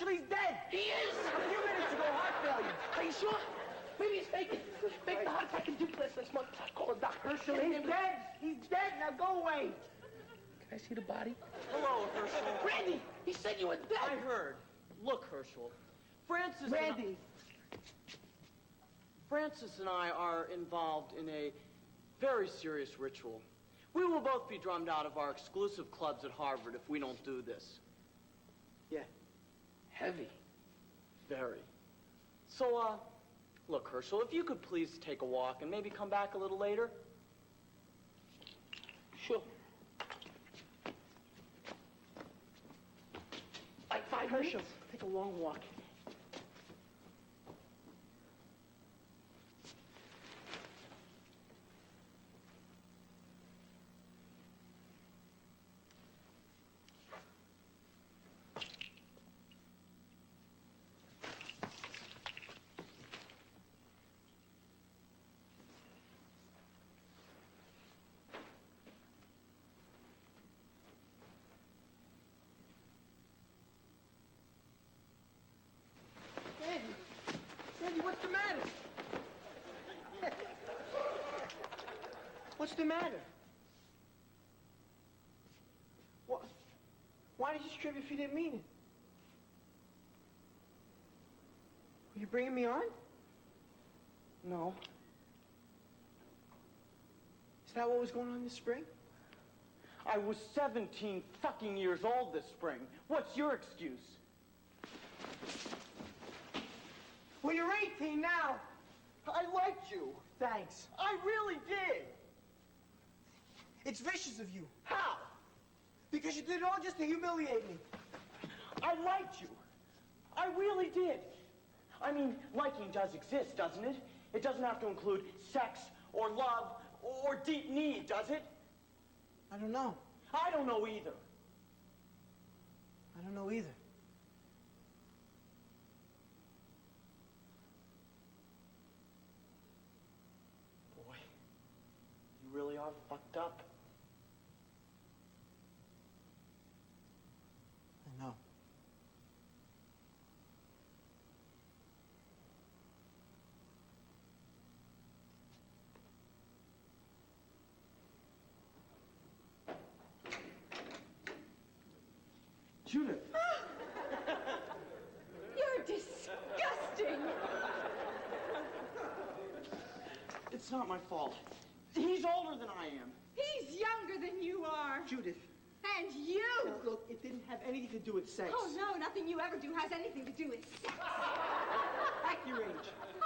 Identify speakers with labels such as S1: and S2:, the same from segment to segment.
S1: Herschel, he's dead.
S2: He is.
S1: A few minutes ago, heart failure.
S2: Are you sure? Maybe he's faking. Fake the heart attack in duplex next month. Call a doctor.
S1: Herschel, he's dead. He's dead. Now go away.
S2: Can I see the body?
S3: Hello, Herschel.
S2: Randy, he said you were dead.
S3: I heard. Look, Herschel. Francis and I are involved in a very serious ritual. We will both be drummed out of our exclusive clubs at Harvard if we don't do this.
S1: Yeah.
S2: Heavy.
S3: Very. So, look, Herschel, if you could please take a walk and maybe come back a little later.
S2: Sure. Like 5
S1: Herschel,
S2: minutes?
S1: take a long walk. Randy, what's the matter? What's the matter? What? Why did you strip if you didn't mean it? Were you bringing me on?
S3: No.
S1: Is that what was going on this spring?
S3: I was 17 fucking years old this spring. What's your excuse?
S1: Well, you're 18 now.
S3: I liked you.
S1: Thanks.
S3: I really did.
S1: It's vicious of you.
S3: How?
S1: Because you did it all just to humiliate me.
S3: I liked you. I really did. I mean, liking does exist, doesn't it? It doesn't have to include sex or love or deep need, does it?
S1: I don't know.
S3: I don't know either.
S1: I don't know either.
S3: Boy, you really are fucked up.
S1: I know.
S3: Judith.
S4: You're disgusting.
S3: It's not my fault. He's older than I am.
S4: He's younger than you are.
S1: Judith.
S4: And you.
S1: Now, look, it didn't have anything to do with sex.
S4: Oh, no, nothing you ever do has anything to do with sex.
S1: Act your age.
S4: Act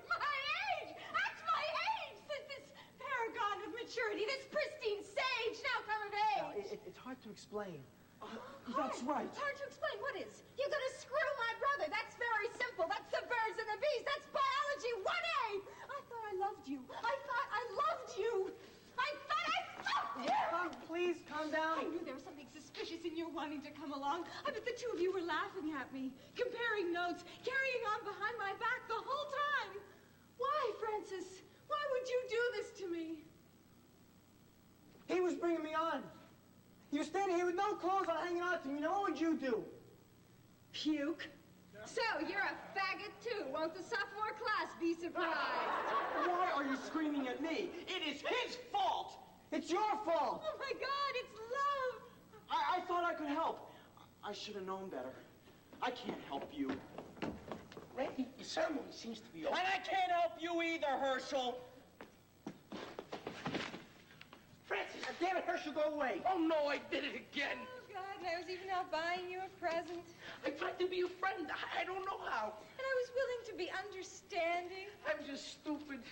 S4: my age! Act my age! Since this paragon of maturity, this pristine sage now come of
S1: Now,
S4: age.
S1: it's hard to explain. That's right.
S4: It's hard to explain. What is? You're gonna screw my brother. That's very simple. That's the birds and the bees. That's biology 1A. I thought I loved you. I thought I loved you. I thought I loved you.
S1: Please, calm down.
S4: I knew there was something suspicious in your wanting to come along. I bet the two of you were laughing at me, comparing notes, carrying on behind my back the whole time. Why, Francis? Why would you do this to me?
S1: He was bringing me on. You were standing here with no clothes on, hanging on to me. Now, what would you do?
S4: Puke. So, you're a faggot, too. Won't the sophomore class be surprised?
S3: Why are you screaming at me? It is his fault.
S1: It's your fault.
S4: Oh, my God, it's love.
S3: I thought I could help. I should have known better. I can't help you.
S2: Randy, your ceremony seems to be over.
S3: And I can't help you either, Herschel.
S2: Francis!
S1: Damn it, Herschel, go away.
S2: Oh, no, I did it again.
S4: Oh, God, and I was even out buying you a present.
S2: I tried to be a friend. I don't know how.
S4: And I was willing to be understanding.
S2: I'm just stupid.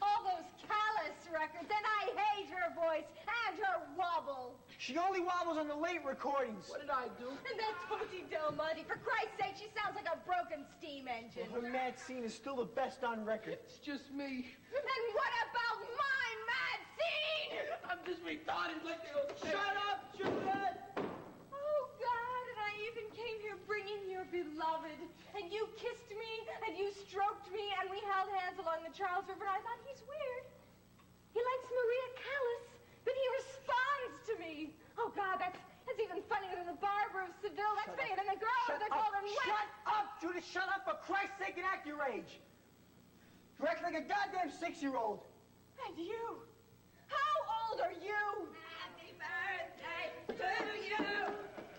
S4: All those callous records, and I hate her voice and her wobble.
S1: She only wobbles on the late recordings.
S2: What did I do?
S4: And that Toti Del Monte, for Christ's sake, she sounds like a broken steam engine.
S1: Her mad scene is still the best on record.
S2: It's just me.
S4: And what about my mad scene?
S2: I'm just retarded like they don't say.
S1: Shut up, Judith!
S4: Oh, God, and I even came here bringing your beloved. And you kissed me, and you stroked me, and we held hands along the Charles River, and I thought, he's weird. He likes Maria Callas, but he responds to me. Oh, God, that's That's even funnier than the barber of Seville. That's funnier than the girl of the Golden West.
S1: Shut up, Judith. Shut up. For Christ's sake, and act your age. You act like a goddamn 6-year-old.
S4: And you? How old are you?
S5: Happy birthday to you.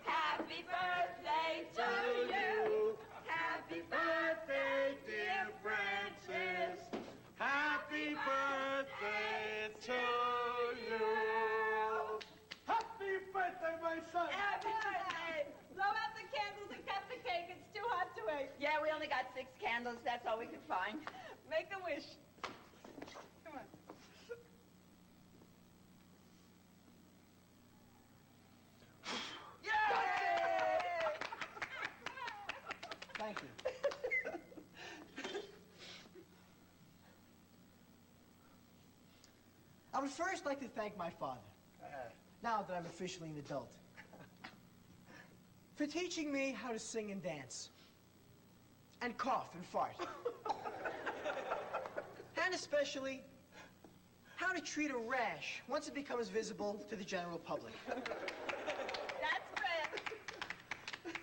S5: Happy birthday to you. Happy birthday, dear Francis.
S6: Happy birthday to you.
S1: Happy birthday, my son.
S5: Happy birthday. Blow out the candles and cut the cake. It's too hot to wait. Yeah, we only got 6 candles. That's all we could find. Make a wish. Come on. Yay!
S1: Thank you. I would first like to thank my father, now that I'm officially an adult, for teaching me how to sing and dance, and cough and fart. And especially, how to treat a rash once it becomes visible to the general public.
S5: That's great.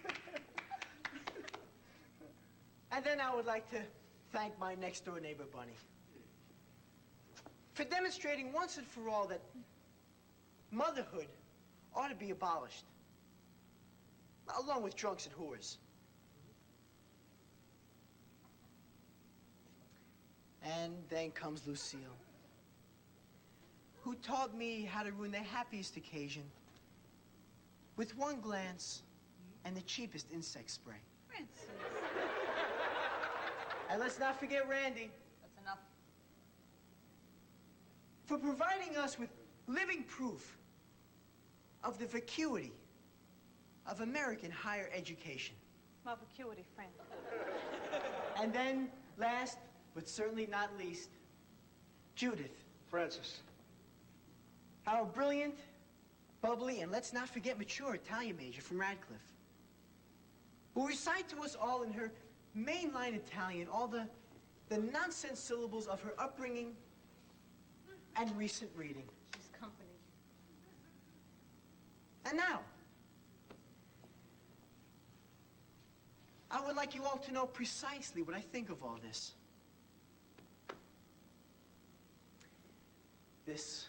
S1: And then I would like to thank my next-door neighbor, Bunny, for demonstrating once and for all that motherhood ought to be abolished, along with drunks and whores. And then comes Lucille, who taught me how to ruin the happiest occasion with one glance and the cheapest insect spray.
S5: Francis.
S1: And let's not forget Randy,
S5: That's enough.
S1: for providing us with living proof of the vacuity of American higher education.
S5: My vacuity, friend.
S1: And then, last but certainly not least, Judith,
S6: Francis.
S1: our brilliant, bubbly, and let's not forget mature Italian major from Radcliffe, who recite to us all in her mainline Italian all the nonsense syllables of her upbringing and recent reading.
S5: She's company.
S1: And now, I would like you all to know precisely what I think of all this. This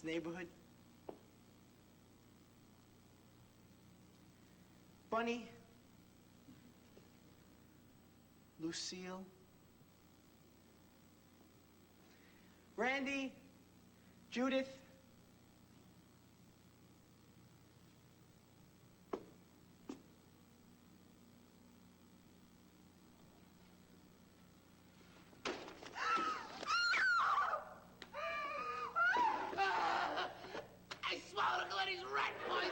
S1: neighborhood. Bunny, Lucille, Randy, Judith,
S2: I swallowed Glenny's rat poison.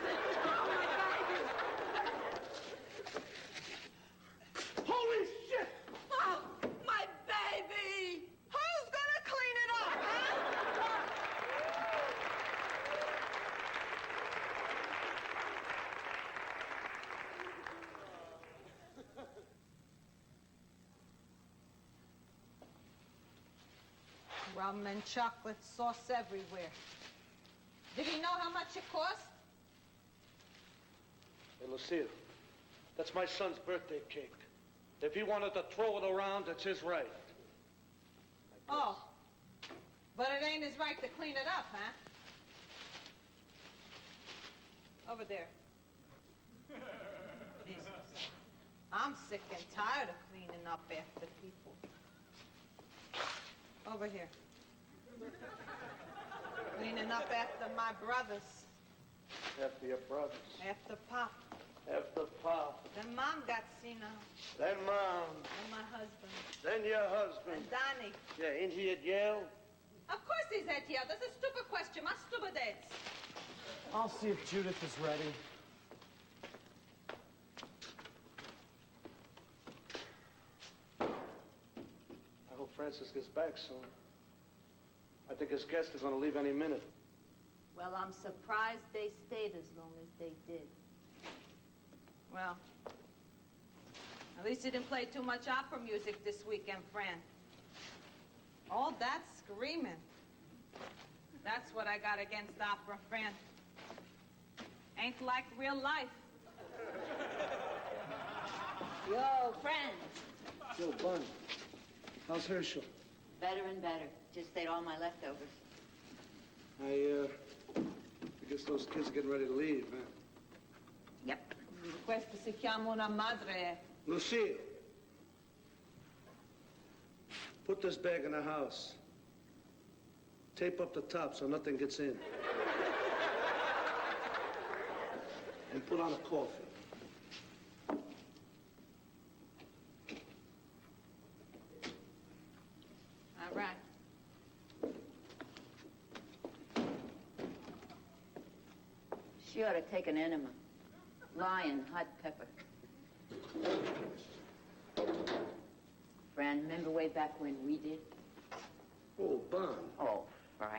S6: Holy shit!
S5: Oh, my baby! Who's gonna clean it up, huh?
S7: Rum and chocolate sauce everywhere. Did he know how much it cost?
S6: Hey, Lucille, that's my son's birthday cake. If he wanted to throw it around, it's his right.
S7: Oh. But it ain't his right to clean it up, huh? Over there. Jesus. I'm sick and tired of cleaning up after people. Over here. Cleaning up after my brothers.
S6: After your brothers.
S7: After Pop.
S6: After Pop.
S7: Then Mom got senile.
S6: Then Mom.
S7: And my husband.
S6: Then your husband.
S7: And Donnie.
S6: Yeah, ain't he at Yale?
S7: Of course he's at Yale. That's a stupid question. My stupid dates.
S3: I'll see if Judith is ready.
S6: I hope Francis gets back soon. I think his guest is going to leave any minute.
S7: Well, I'm surprised they stayed as long as they did. Well, at least you didn't play too much opera music this weekend, Fran. All that screaming. That's what I got against opera, Fran. Ain't like real life.
S8: Yo, friends.
S6: Yo, Bun, how's Herschel?
S8: Better and better. Just ate all my leftovers.
S6: I guess those kids are getting ready to leave, huh?
S8: Yep.
S7: Questa si chiama una madre.
S6: Lucille, put this bag in the house. Tape up the top so nothing gets in. And put on a coffee.
S7: All right.
S8: She ought to take an enema. Lion, hot pepper. Fran, remember way back when we did?
S6: Oh, Bun.
S8: Oh, Fran.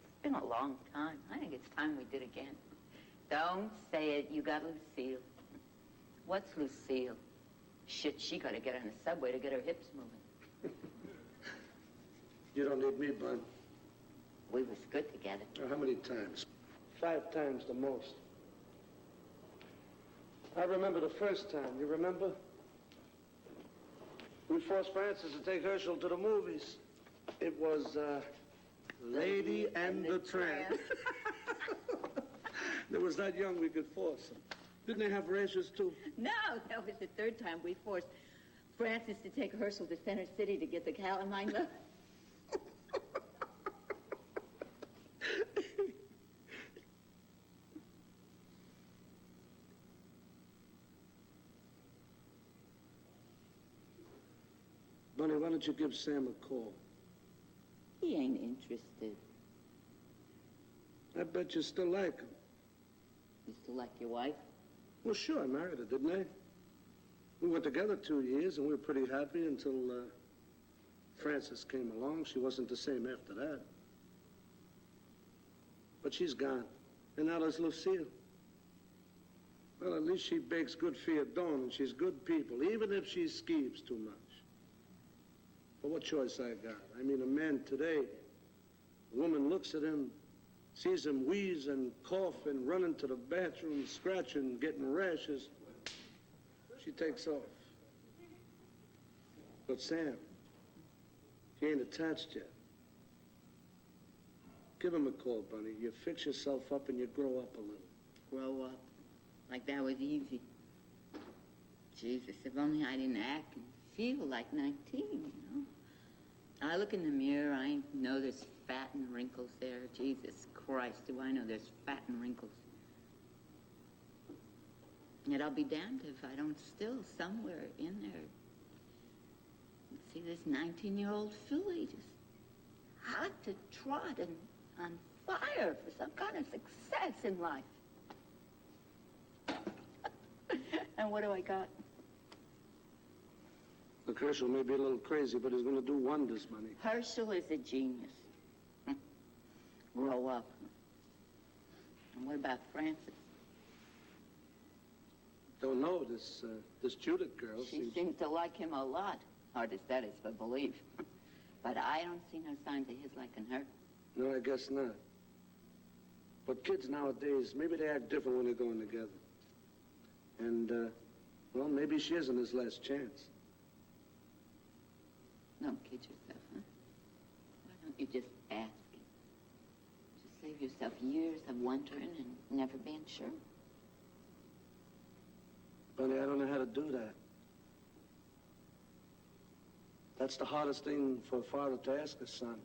S8: It's been a long time. I think it's time we did again. Don't say it. You got Lucille. What's Lucille? Shit, she got to get on the subway to get her hips moving.
S6: You don't need me, Bun.
S8: We was good together.
S6: How many times? 5 times the most. I remember the first time. You remember? We forced Francis to take Herschel to the movies. It was, Lady and the Tramp. They was that young we could force them. Didn't they have races, too?
S8: No, that was the third time we forced Francis to take Herschel to Center City to get the calamine loaf.
S6: Bunny, why don't you give Sam a call?
S8: He ain't interested.
S6: I bet you still like him.
S8: You still like your wife?
S6: Well, sure, I married her, didn't I? We were together 2 years, and we were pretty happy until Francis came along. She wasn't the same after that. But she's gone. And now there's Lucille. Well, at least she bakes good fiadon, and she's good people, even if she skeeves too much. But what choice I got? I mean, a man today, a woman looks at him, sees him wheeze and cough and run into the bathroom, scratching, getting rashes. She takes off. But Sam, he ain't attached yet. Give him a call, Bunny. You fix yourself up and you grow up a little.
S8: Grow up. Like that was easy. Jesus, if only I didn't act and feel like 19, you know? I look in the mirror, I know there's fat and wrinkles there. Jesus Christ, do I know there's fat and wrinkles. Yet I'll be damned if I don't still, somewhere in there, see this 19-year-old filly just hot to trot and on fire for some kind of success in life. And what do I got?
S6: Look, Herschel may be a little crazy, but he's going to do wonders, Bunny.
S8: Herschel is a genius. Grow up. And what about Francis?
S6: Don't know, this Judith girl.
S8: She seems to like him a lot. Hard as that is for belief. But I don't see no signs of his liking her.
S6: No, I guess not. But kids nowadays, maybe they act different when they're going together. And, well, maybe she isn't his last chance.
S8: Don't kid yourself, huh? Why don't you just ask him? Just save yourself years of wondering and never being sure.
S6: Bunny, I don't know how to do that. That's the hardest thing for a father to ask a son.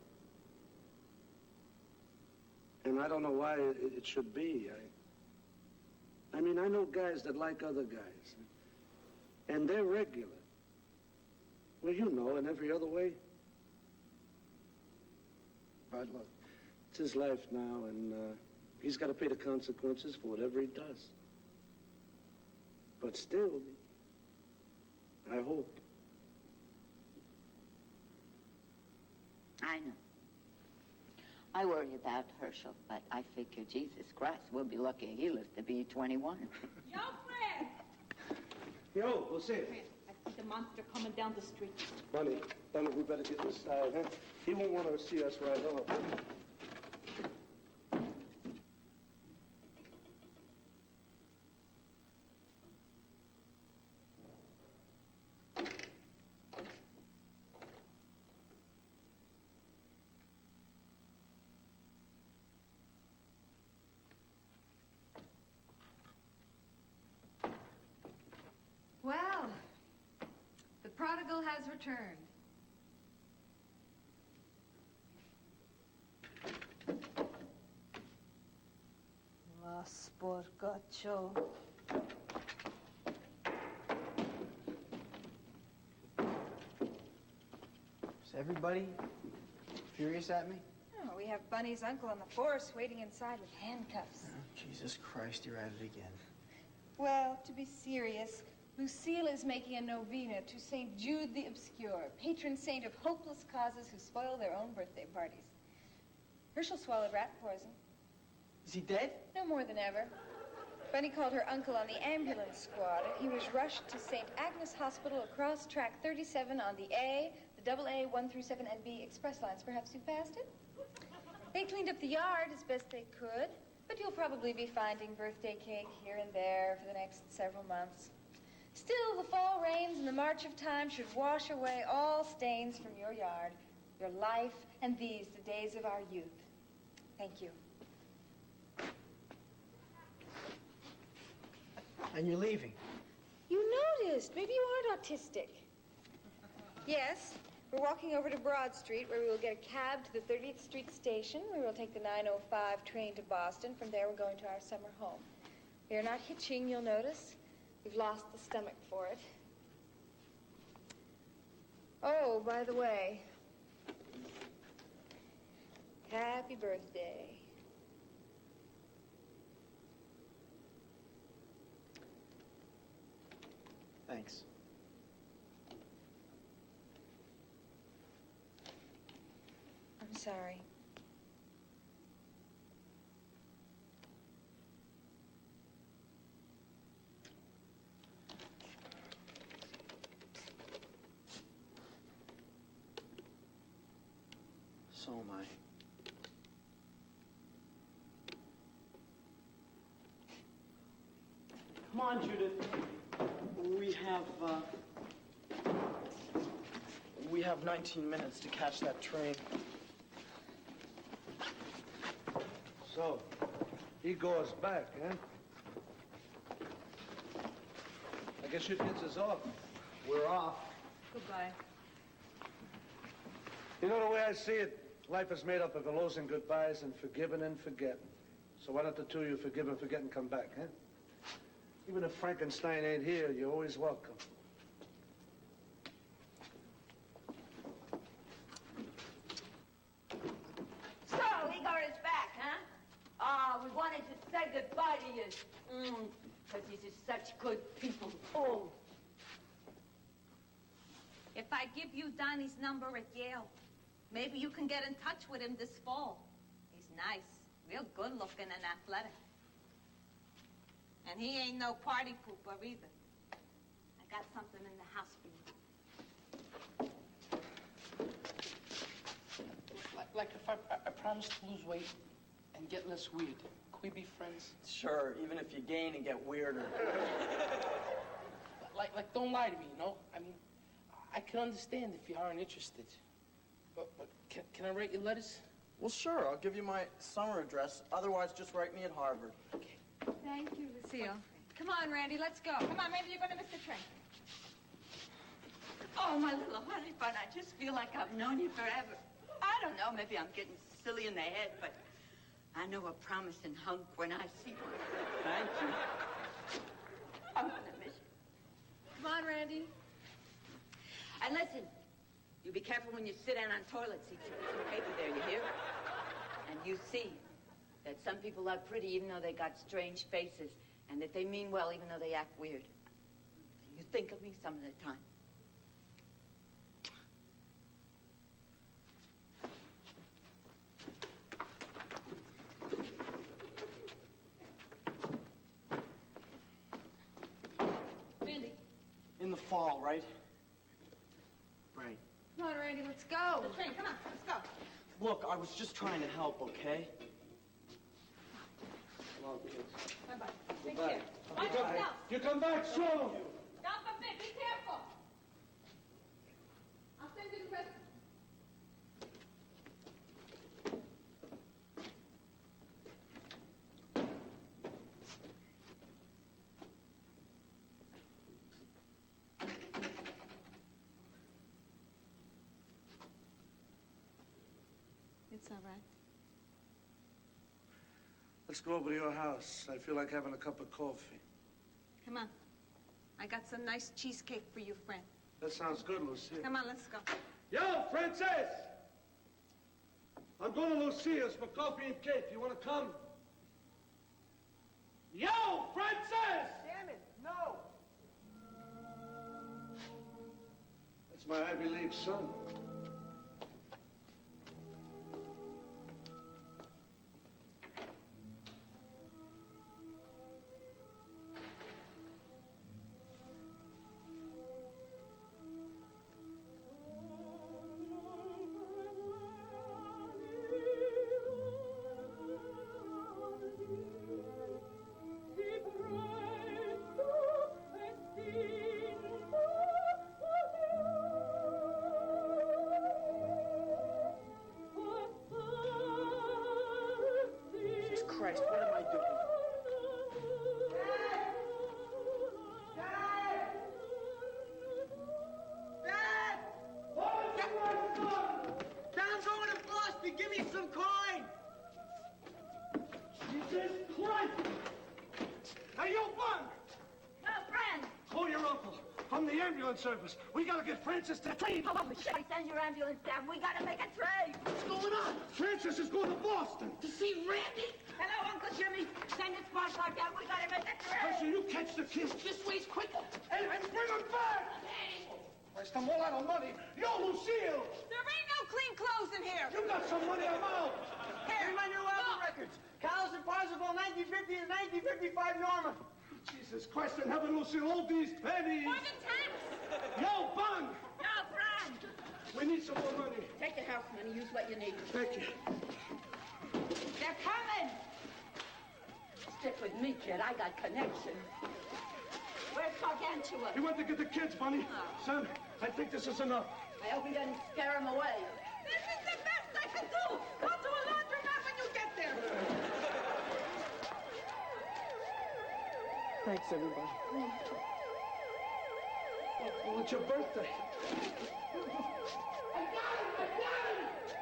S6: And I don't know why it should be. I mean, I know guys that like other guys. And they're regular. Well, you know, in every other way. But look, it's his life now, and he's got to pay the consequences for whatever he does. But still, I hope.
S8: I know. I worry about Herschel, but I figure, Jesus Christ, we'll be lucky he lives to be 21.
S7: Yo, Fred!
S6: Yo, we'll see.
S7: Fred, I see the monster coming down the street.
S6: Bunny, we better get inside, huh? He won't want to see us right off.
S4: returned.
S7: La sporcaccio.
S1: Is everybody furious at me?
S9: Oh, we have Bunny's uncle on the force waiting inside with handcuffs.
S1: Oh, Jesus Christ, you're at it again.
S9: Well, to be serious, Lucille is making a novena to St. Jude the Obscure, patron saint of hopeless causes who spoil their own birthday parties. Herschel swallowed rat poison.
S1: Is he dead?
S9: No more than ever. Bunny called her uncle on the ambulance squad, and he was rushed to St. Agnes Hospital across track 37 on the A, the AA 1 through 7 and B express lines. Perhaps you passed it? They cleaned up the yard as best they could, but you'll probably be finding birthday cake here and there for the next several months. Still, the fall rains and the march of time should wash away all stains from your yard, your life, and these, the days of our youth. Thank you.
S1: And you're leaving.
S9: You noticed. Maybe you aren't autistic. Yes, we're walking over to Broad Street, where we will get a cab to the 30th Street station. We will take the 9:05 train to Boston. From there, we're going to our summer home. We are not hitching, you'll notice. We've lost the stomach for it. Oh, by the way, happy birthday.
S1: Thanks.
S9: I'm sorry.
S1: So am I.
S3: Come on, Judith. We have 19 minutes to catch that train.
S6: So, he goes back, eh? I guess your kids is off.
S3: We're off.
S7: Goodbye.
S6: You know, the way I see it, life is made up of hellos and goodbyes and forgiving and forgetting. So why don't the two of you forgive and forget and come back, huh? Even if Frankenstein ain't here, you're always welcome.
S5: So, Igor is back, huh? We wanted to say goodbye to you. Because he's just such good people. Oh.
S7: If I give you Donnie's number at Yale, maybe you can get in touch with him this fall. He's nice, real good looking and athletic. And he ain't no party pooper either. I got something in the house for you.
S2: Like if I promise to lose weight and get less weird, could we be friends?
S3: Sure, even if you gain and get weirder.
S2: Like don't lie to me, you know? I mean, I can understand if you aren't interested. But can I write you letters?
S3: Well, sure, I'll give you my summer address. Otherwise, just write me at Harvard.
S2: Okay.
S9: Thank you, Lucille. Come on, Randy, let's go.
S5: Come on, maybe you're going to miss the train. Oh, my little honey bun, I just feel like I've known you forever. I don't know, maybe I'm getting silly in the head, but I know a promising hunk when I see one.
S3: Thank you.
S5: I'm going to miss you.
S9: Come on, Randy.
S5: And listen, you be careful when you sit down on toilet seats. You put some paper there, you hear? And you see that some people are pretty even though they got strange faces, and that they mean well even though they act weird. You think of me some of the time.
S7: Randy.
S3: In the fall, right?
S1: Right.
S9: Come on, Randy, let's go.
S7: The train, come on, let's go.
S3: Look, I was just trying to help, okay?
S6: Come on, kids.
S7: Bye-bye. Take
S6: Bye.
S7: care. Watch yourself.
S6: You come back soon!
S7: Stop a bit, be careful. I'll send you the rest. It's all right.
S6: Let's go over to your house. I feel like having a cup of coffee.
S7: Come on. I got some nice cheesecake for you, friend.
S6: That sounds good, Lucille.
S7: Come on, let's go.
S6: Yo, Frances! I'm going to Lucia's for coffee and cake. You want to come? Yo, Frances!
S1: Damn it, no!
S6: That's my Ivy League son.
S1: Christ, what am I doing? Dad, I'm going to Boston. Give me some coin.
S6: Jesus Christ! Hey, you bum!
S5: No, friend!
S6: Call your uncle from the ambulance service. We gotta get Frances to train.
S5: Holy shit, send your ambulance down. We gotta make a trade.
S6: What's going on? Frances is going to Boston.
S5: To see Randy? Hello, Uncle Jimmy. Send the spark plug down. We gotta make a trade.
S6: Listen, you catch the kid.
S2: This way's quicker.
S6: And bring him back! Christ, I'm all out of money. Yo, Lucille!
S7: There ain't no clean clothes in here.
S6: You got some money, I'm out.
S1: Here's my new album records. Carlos and Parsifal, 1950 and 1955 Norma.
S6: Jesus Christ in heaven, Lucille, all these pennies.
S7: For the tax.
S6: Yo, Bun!
S5: No, friend!
S6: We need some more money.
S5: Take the house money. Use what you need.
S6: Thank you.
S5: They're coming! Stick with me, kid. I got connection. Where's Gargantua?
S6: He went to get the kids, Bunny. Son, I think this is enough.
S5: I hope he doesn't scare him away.
S7: This is the best I can do. Go to a laundromat when you get there.
S1: Thanks, everybody.
S6: Well, it's your birthday.
S2: I got him!